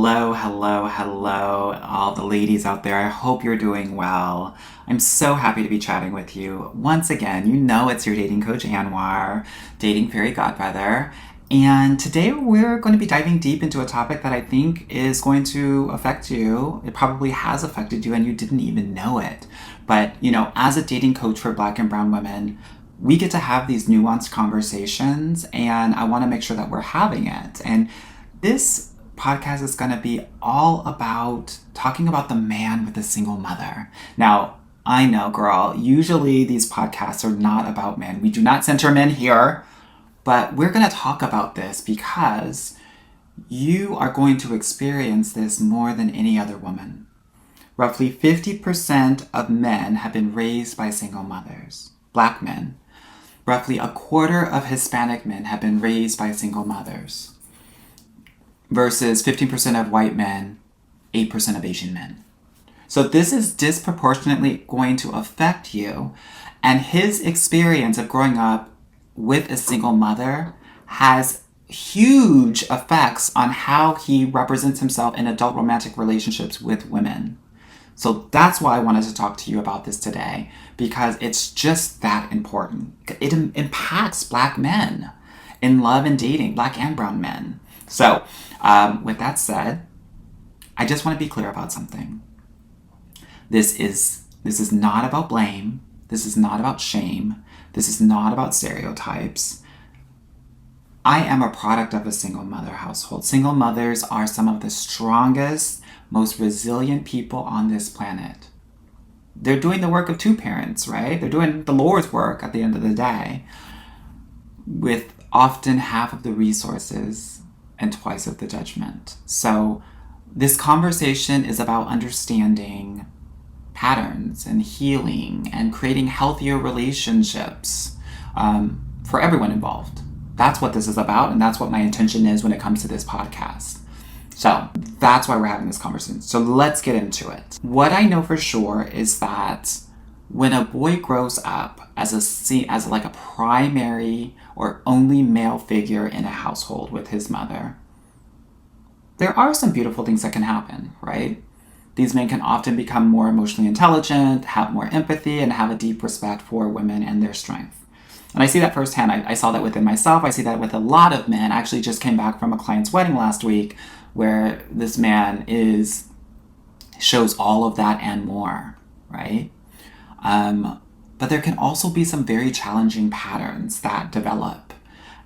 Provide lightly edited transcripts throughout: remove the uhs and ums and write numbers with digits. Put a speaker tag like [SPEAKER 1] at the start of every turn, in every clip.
[SPEAKER 1] Hello, hello, hello, all the ladies out there. I hope you're doing well. I'm so happy to be chatting with you. Once again, you know it's your dating coach, Anwar, dating fairy godmother. And today we're going to be diving deep into a topic that I think is going to affect you. It probably has affected you and you didn't even know it. But, as a dating coach for Black and Brown women, we get to have these nuanced conversations, and I want to make sure that we're having it. And this podcast is going to be all about talking about the man with the single mother. Now, I know, girl, usually these podcasts are not about men. We do not center men here, but we're going to talk about this because you are going to experience this more than any other woman. Roughly 50% of men have been raised by single mothers, Black men. Roughly a quarter of Hispanic men have been raised by single mothers, versus 15% of white men, 8% of Asian men. So this is disproportionately going to affect you, and his experience of growing up with a single mother has huge effects on how he represents himself in adult romantic relationships with women. So that's why I wanted to talk to you about this today, because it's just that important. It impacts Black men in love and dating, Black and brown men. So with that said, I just want to be clear about something. This is not about blame. This is not about shame. This is not about stereotypes. I am a product of a single mother household. Single mothers are some of the strongest, most resilient people on this planet. They're doing the work of two parents, right? They're doing the Lord's work at the end of the day, with often half of the resources and twice of the judgment. So this conversation is about understanding patterns and healing and creating healthier relationships for everyone involved. That's what this is about, and that's what my intention is when it comes to this podcast. So that's why we're having this conversation. So let's get into it. What I know for sure is that when a boy grows up as a primary or only male figure in a household with his mother, there are some beautiful things that can happen, right? These men can often become more emotionally intelligent, have more empathy, and have a deep respect for women and their strength. And I see that firsthand. I saw that within myself. I see that with a lot of men. I actually just came back from a client's wedding last week where this man shows all of that and more, right? But there can also be some very challenging patterns that develop.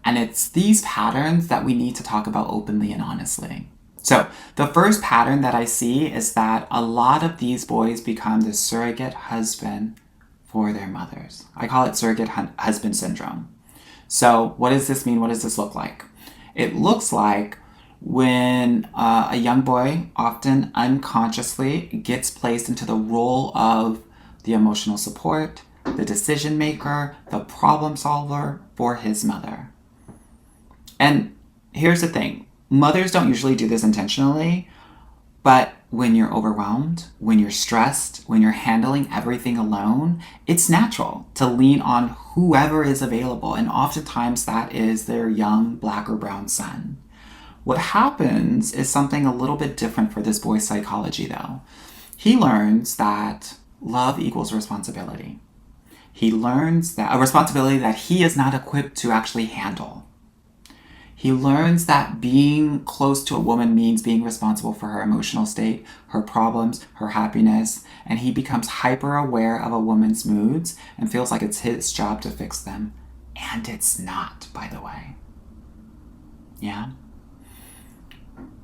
[SPEAKER 1] And it's these patterns that we need to talk about openly and honestly. So the first pattern that I see is that a lot of these boys become the surrogate husband for their mothers. I call it surrogate husband syndrome. So what does this mean? What does this look like? It looks like when a young boy often unconsciously gets placed into the role of the emotional support, the decision maker, the problem solver for his mother. And here's the thing. Mothers don't usually do this intentionally, but when you're overwhelmed, when you're stressed, when you're handling everything alone, it's natural to lean on whoever is available. And oftentimes that is their young Black or brown son. What happens is something a little bit different for this boy's psychology, though. He learns that love equals responsibility. He learns that a responsibility that he is not equipped to actually handle. He learns that being close to a woman means being responsible for her emotional state, her problems, her happiness, and he becomes hyper aware of a woman's moods and feels like it's his job to fix them. And it's not, by the way. Yeah?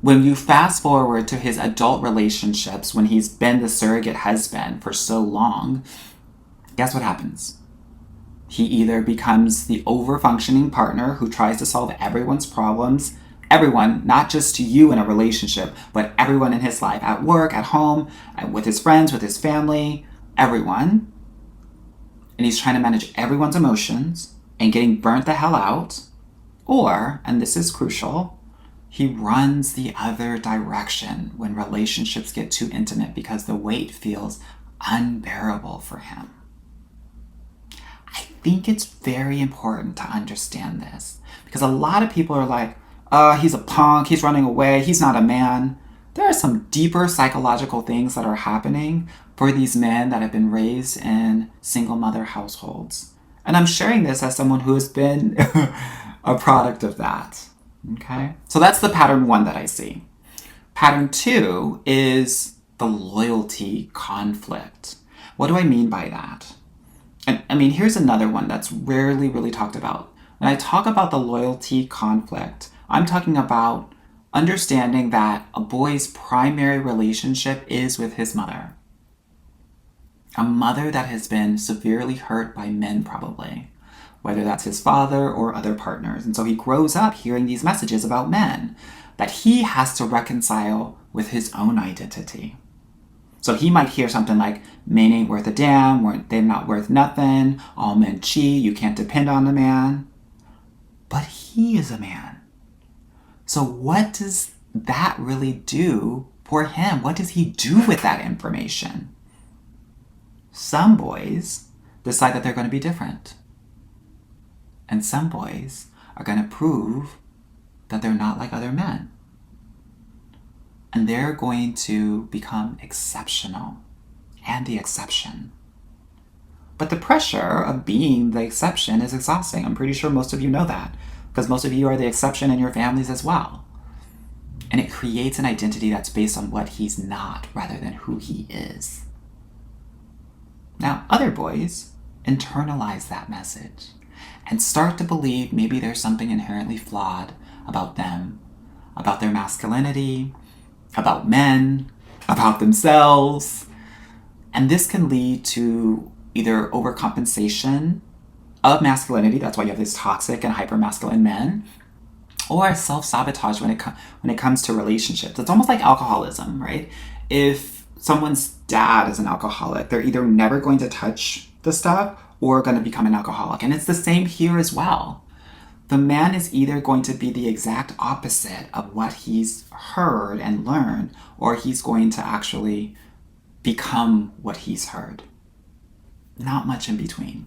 [SPEAKER 1] When you fast forward to his adult relationships, when he's been the surrogate husband for so long, guess what happens? He either becomes the over-functioning partner who tries to solve everyone's problems, everyone, not just you in a relationship, but everyone in his life, at work, at home, with his friends, with his family, everyone. And he's trying to manage everyone's emotions and getting burnt the hell out. Or, and this is crucial, he runs the other direction when relationships get too intimate because the weight feels unbearable for him. I think it's very important to understand this because a lot of people are like, he's a punk, he's running away, he's not a man. there are some deeper psychological things that are happening for these men that have been raised in single mother households. And I'm sharing this as someone who has been a product of that. Okay? So that's the pattern one that I see. Pattern two is the loyalty conflict. What do I mean by that? And I mean, here's another one that's rarely really talked about. When I talk about the loyalty conflict, I'm talking about understanding that a boy's primary relationship is with his mother. A mother that has been severely hurt by men, probably, whether that's his father or other partners. And so he grows up hearing these messages about men that he has to reconcile with his own identity. So he might hear something like, men ain't worth a damn, they're not worth nothing, all men cheat, you can't depend on a man. But he is a man. So what does that really do for him? What does he do with that information? Some boys decide that they're going to be different. And some boys are going to prove that they're not like other men. And they're going to become exceptional and the exception. But the pressure of being the exception is exhausting. I'm pretty sure most of you know that, because most of you are the exception in your families as well. And it creates an identity that's based on what he's not rather than who he is. Now, other boys internalize that message and start to believe maybe there's something inherently flawed about them, about their masculinity, about men, about themselves. And this can lead to either overcompensation of masculinity, that's why you have these toxic and hypermasculine men, or self-sabotage when it comes to relationships. It's almost like alcoholism, right? If someone's dad is an alcoholic, they're either never going to touch the stuff or going to become an alcoholic. And it's the same here as well. The man is either going to be the exact opposite of what he's heard and learned, or he's going to actually become what he's heard. Not much in between.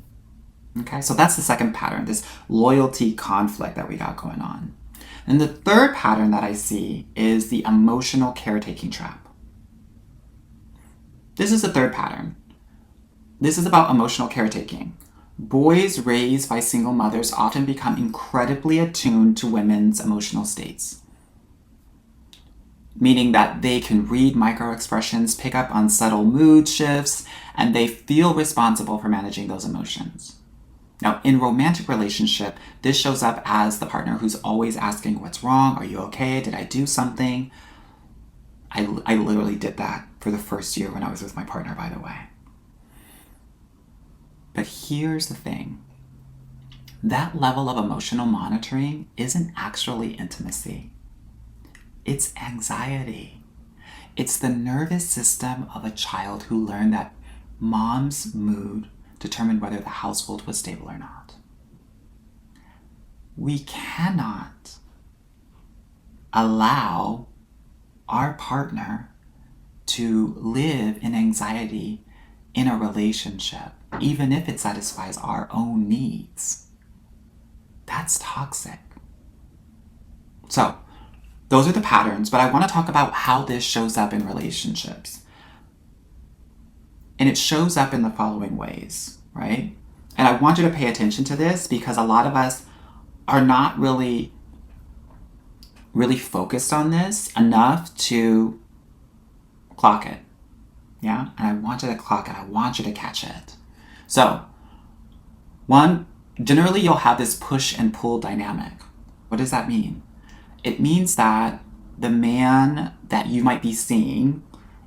[SPEAKER 1] Okay, so that's the second pattern, this loyalty conflict that we got going on. And the third pattern that I see is the emotional caretaking trap. This is the third pattern. This is about emotional caretaking. Boys raised by single mothers often become incredibly attuned to women's emotional states, meaning that they can read microexpressions, pick up on subtle mood shifts, and they feel responsible for managing those emotions. Now, in romantic relationship, this shows up as the partner who's always asking, what's wrong? Are you okay? Did I do something? I literally did that for the first year when I was with my partner, by the way. But here's the thing. That level of emotional monitoring isn't actually intimacy. It's anxiety. It's the nervous system of a child who learned that mom's mood determined whether the household was stable or not. We cannot allow our partner to live in anxiety in a relationship, even if it satisfies our own needs. That's toxic. So, those are the patterns, but I want to talk about how this shows up in relationships. And it shows up in the following ways, right? And I want you to pay attention to this because a lot of us are not really focused on this enough to clock it. Yeah? And I want you to clock it. I want you to catch it. So, one, generally you'll have this push and pull dynamic. What does that mean? It means that the man that you might be seeing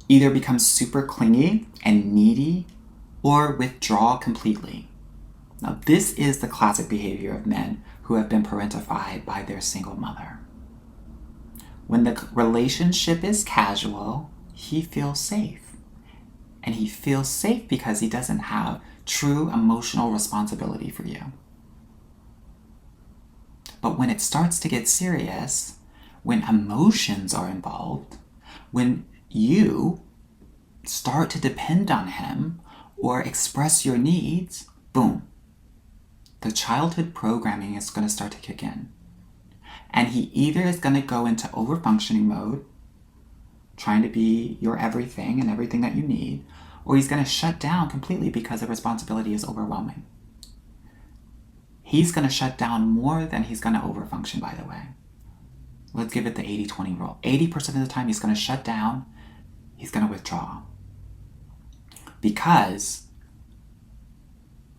[SPEAKER 1] either becomes super clingy and needy or withdraw completely. Now, this is the classic behavior of men who have been parentified by their single mother. When the relationship is casual, he feels safe. And he feels safe because he doesn't have true emotional responsibility for you. But when it starts to get serious, when emotions are involved, when you start to depend on him or express your needs, boom, the childhood programming is going to start to kick in. And he either is going to go into overfunctioning mode, trying to be your everything and everything that you need, or he's going to shut down completely because the responsibility is overwhelming. He's going to shut down more than he's going to overfunction, by the way. Let's give it the 80-20 rule. 80% of the time he's going to shut down, he's going to withdraw. Because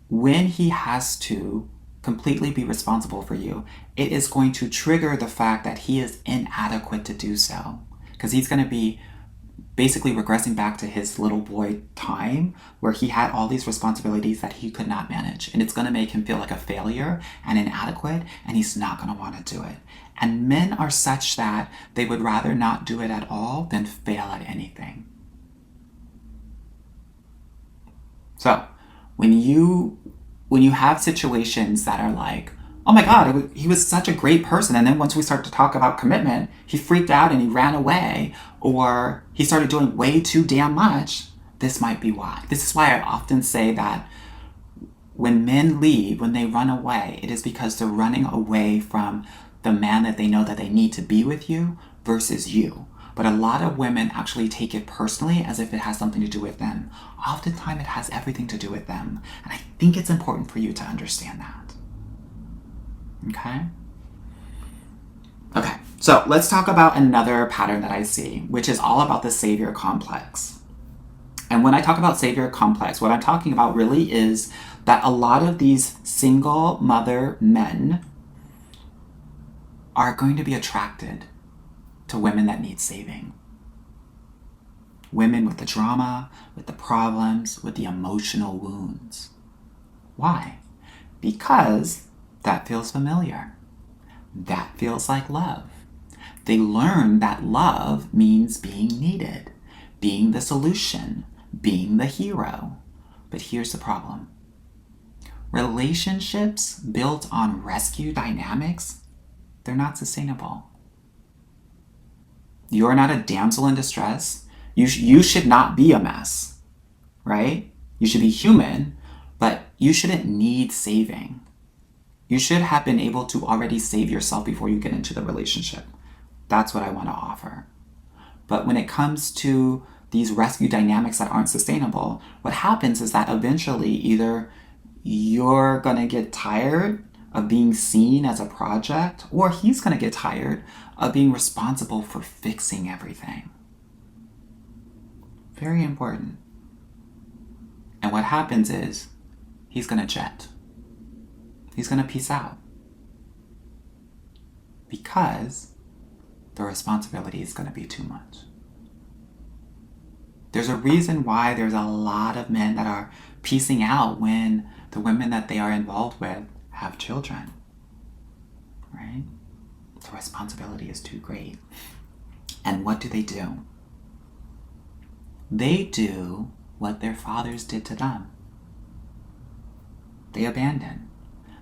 [SPEAKER 1] when he has to completely be responsible for you, it is going to trigger the fact that he is inadequate to do so. Because he's going to be basically regressing back to his little boy time where he had all these responsibilities that he could not manage. And it's going to make him feel like a failure and inadequate, and he's not going to want to do it. And men are such that they would rather not do it at all than fail at anything. So when you have situations that are like, oh my God, he was such a great person, and then once we start to talk about commitment, he freaked out and he ran away, or he started doing way too damn much, this might be why. This is why I often say that when men leave, when they run away, it is because they're running away from the man that they know that they need to be with you versus you. But a lot of women actually take it personally as if it has something to do with them. Oftentimes it has everything to do with them. And I think it's important for you to understand that. Okay, so let's talk about another pattern that I see, which is all about the savior complex. And when I talk about savior complex, what I'm talking about really is that a lot of these single mother men are going to be attracted to women that need saving. Women with the drama, with the problems, with the emotional wounds. Why? Because that feels familiar. That feels like love. They learn that love means being needed, being the solution, being the hero. But here's the problem. Relationships built on rescue dynamics, they're not sustainable. You're not a damsel in distress. You should not be a mess, right? You should be human, but you shouldn't need saving. You should have been able to already save yourself before you get into the relationship. That's what I want to offer. But when it comes to these rescue dynamics that aren't sustainable, what happens is that eventually either you're going to get tired of being seen as a project, or he's going to get tired of being responsible for fixing everything. Very important. And what happens is he's going to jet. He's going to peace out. Because the responsibility is going to be too much. There's a reason why there's a lot of men that are piecing out when the women that they are involved with have children. Right? The responsibility is too great. And what do? They do what their fathers did to them. They abandon.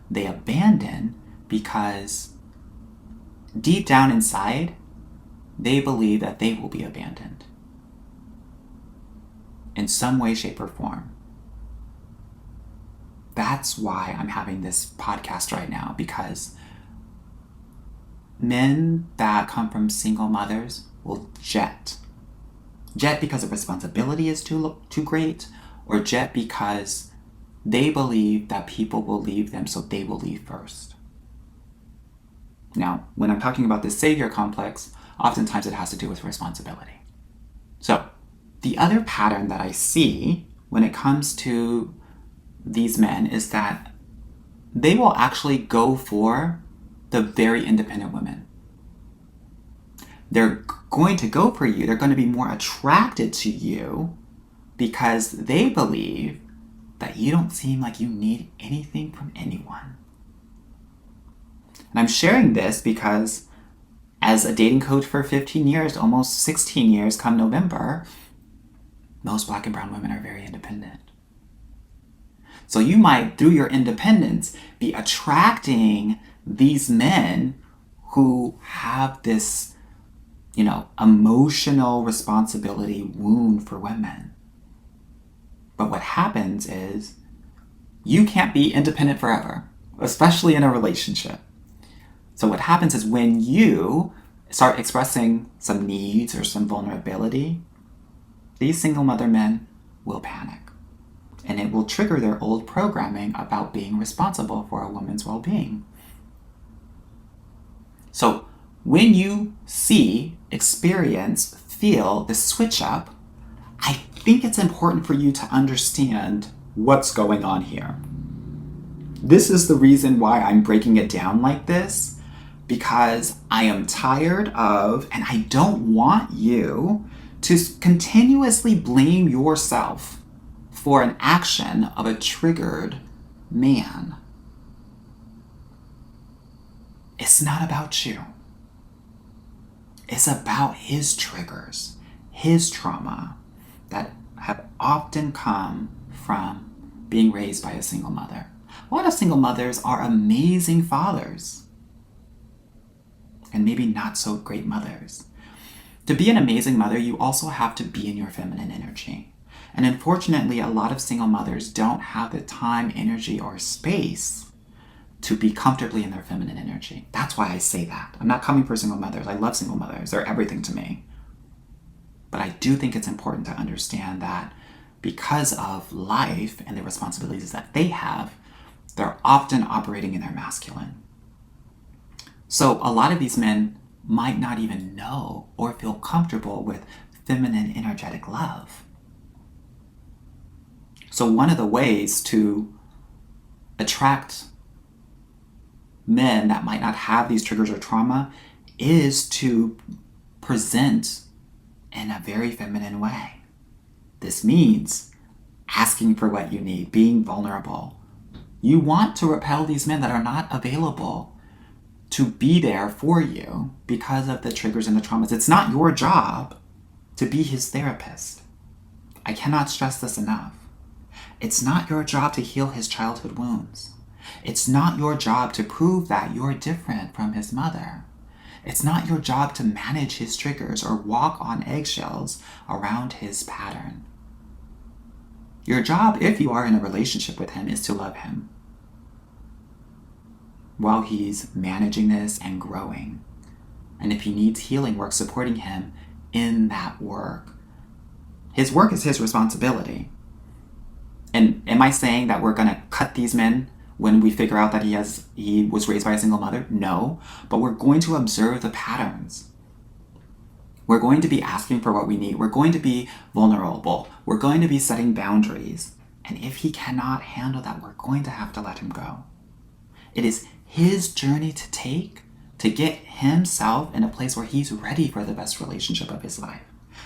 [SPEAKER 1] They abandon because deep down inside, they believe that they will be abandoned in some way, shape, or form. That's why I'm having this podcast right now, because men that come from single mothers will jet. Jet because the responsibility is too great, or jet because they believe that people will leave them, so they will leave first. Now, when I'm talking about this savior complex, oftentimes it has to do with responsibility. So, the other pattern that I see when it comes to these men is that they will actually go for the very independent women. They're going to go for you. They're going to be more attracted to you because they believe that you don't seem like you need anything from anyone. And I'm sharing this because as a dating coach for 15 years, almost 16 years come November, most Black and brown women are very independent. So you might, through your independence, be attracting these men who have this, emotional responsibility wound for women. But what happens is you can't be independent forever, especially in a relationship. So what happens is when you start expressing some needs or some vulnerability, these single mother men will panic. And it will trigger their old programming about being responsible for a woman's well-being. So when you see, experience, feel the switch up, I think it's important for you to understand what's going on here. This is the reason why I'm breaking it down like this, because I am tired of, and I don't want you to continuously blame yourself for an action of a triggered man. It's not about you. It's about his triggers, his trauma that have often come from being raised by a single mother. A lot of single mothers are amazing fathers and maybe not so great mothers. To be an amazing mother, you also have to be in your feminine energy. And unfortunately, a lot of single mothers don't have the time, energy, or space to be comfortably in their feminine energy. That's why I say that. I'm not coming for single mothers. I love single mothers. They're everything to me. But I do think it's important to understand that because of life and the responsibilities that they have, they're often operating in their masculine. So a lot of these men might not even know or feel comfortable with feminine energetic love. So one of the ways to attract men that might not have these triggers or trauma is to present in a very feminine way. This means asking for what you need, being vulnerable. You want to repel these men that are not available to be there for you because of the triggers and the traumas. It's not your job to be his therapist. I cannot stress this enough. It's not your job to heal his childhood wounds. It's not your job to prove that you're different from his mother. It's not your job to manage his triggers or walk on eggshells around his pattern. Your job, if you are in a relationship with him, is to love him while he's managing this and growing. And if he needs healing work, supporting him in that work. His work is his responsibility. And am I saying that we're going to cut these men when we figure out that he was raised by a single mother? No, but we're going to observe the patterns. We're going to be asking for what we need. We're going to be vulnerable. We're going to be setting boundaries. And if he cannot handle that, we're going to have to let him go. It is his journey to take to get himself in a place where he's ready for the best relationship of his life.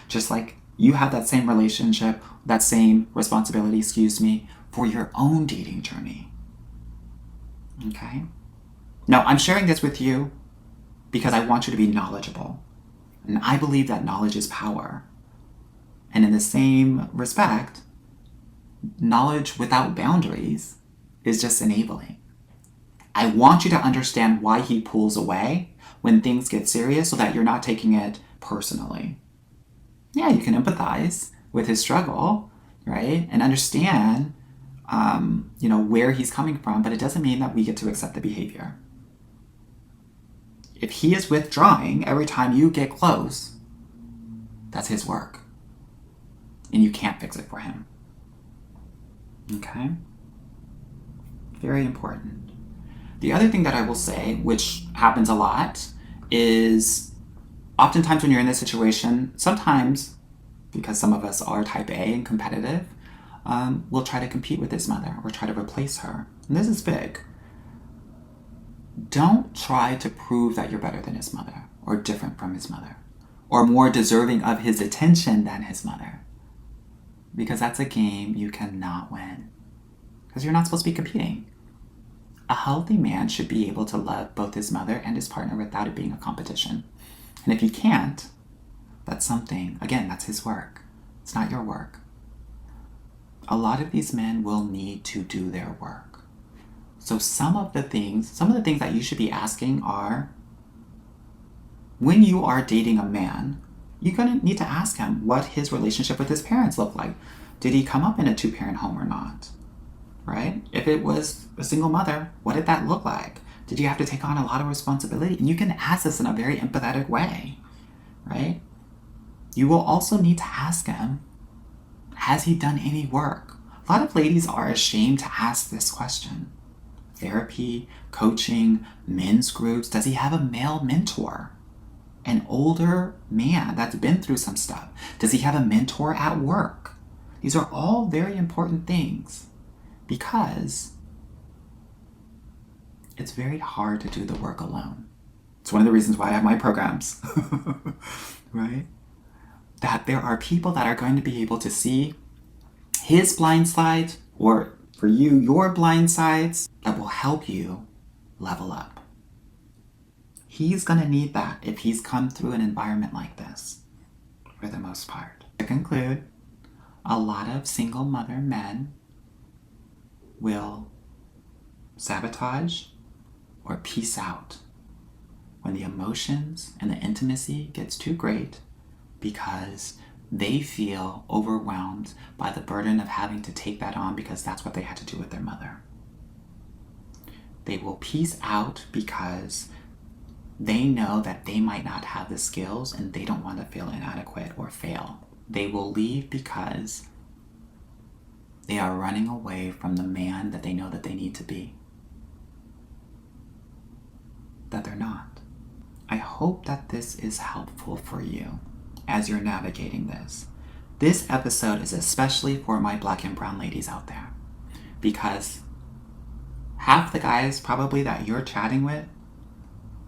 [SPEAKER 1] Just like you have that same relationship, that same responsibility, for your own dating journey. Okay? Now, I'm sharing this with you because I want you to be knowledgeable. And I believe that knowledge is power. And in the same respect, knowledge without boundaries is just enabling. I want you to understand why he pulls away when things get serious so that you're not taking it personally. Yeah, you can empathize with his struggle, right? And understand, where he's coming from, but it doesn't mean that we get to accept the behavior. If he is withdrawing every time you get close, that's his work. And you can't fix it for him. Okay? Very important. The other thing that I will say, which happens a lot, is oftentimes when you're in this situation, sometimes, because some of us are type A and competitive, we'll try to compete with his mother or try to replace her. And this is big. Don't try to prove that you're better than his mother or different from his mother or more deserving of his attention than his mother. Because that's a game you cannot win. Because you're not supposed to be competing. A healthy man should be able to love both his mother and his partner without it being a competition. And if he can't, that's something, again, that's his work. It's not your work. A lot of these men will need to do their work. So some of the things that you should be asking are, when you are dating a man, you're going to need to ask him what his relationship with his parents look like. Did he come up in a 2-parent home or not? Right? If it was a single mother, what did that look like? Did you have to take on a lot of responsibility? And you can ask this in a very empathetic way, right? You will also need to ask him, has he done any work? A lot of ladies are ashamed to ask this question. Therapy, coaching, men's groups, does he have a male mentor? An older man that's been through some stuff? Does he have a mentor at work? These are all very important things because it's very hard to do the work alone. It's one of the reasons why I have my programs, right? That there are people that are going to be able to see his blind sides, or for you, your blind sides, that will help you level up. He's going to need that if he's come through an environment like this, for the most part. To conclude, a lot of single mother men will sabotage or peace out when the emotions and the intimacy gets too great because they feel overwhelmed by the burden of having to take that on because that's what they had to do with their mother. They will peace out because they know that they might not have the skills and they don't want to feel inadequate or fail. They will leave because they are running away from the man that they know that they need to be. That they're not. I hope that this is helpful for you as you're navigating this. This episode is especially for my Black and brown ladies out there because half the guys probably that you're chatting with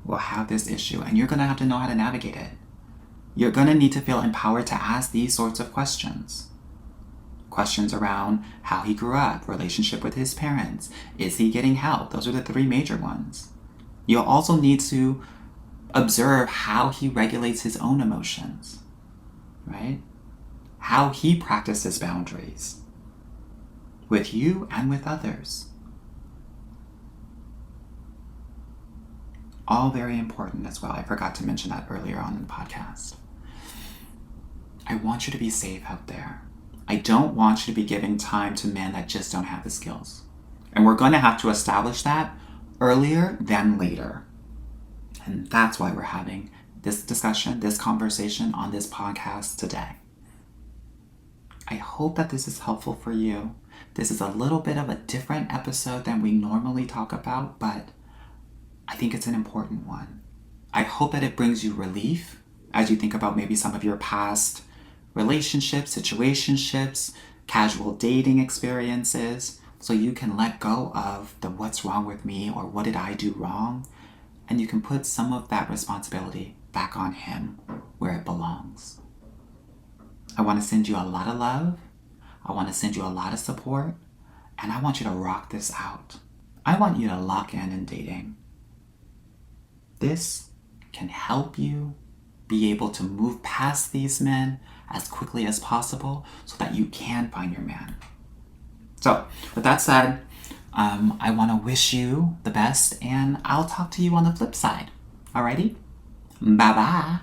[SPEAKER 1] will have this issue and you're going to have to know how to navigate it. You're going to need to feel empowered to ask these sorts of questions. Questions around how he grew up, relationship with his parents, is he getting help? Those are the three major ones. You'll also need to observe how he regulates his own emotions, right? How he practices boundaries with you and with others. All very important as well. I forgot to mention that earlier on in the podcast. I want you to be safe out there. I don't want you to be giving time to men that just don't have the skills. And we're going to have to establish that earlier than later. And that's why we're having this discussion, this conversation on this podcast today. I hope that this is helpful for you. This is a little bit of a different episode than we normally talk about, but I think it's an important one. I hope that it brings you relief as you think about maybe some of your past relationships, situationships, casual dating experiences, so you can let go of the what's wrong with me or what did I do wrong, and you can put some of that responsibility back on him where it belongs. I want to send you a lot of love. I want to send you a lot of support, and I want you to rock this out. I want you to lock in dating. This can help you be able to move past these men as quickly as possible so that you can find your man. So, with that said, I want to wish you the best, and I'll talk to you on the flip side. Alrighty? Bye-bye.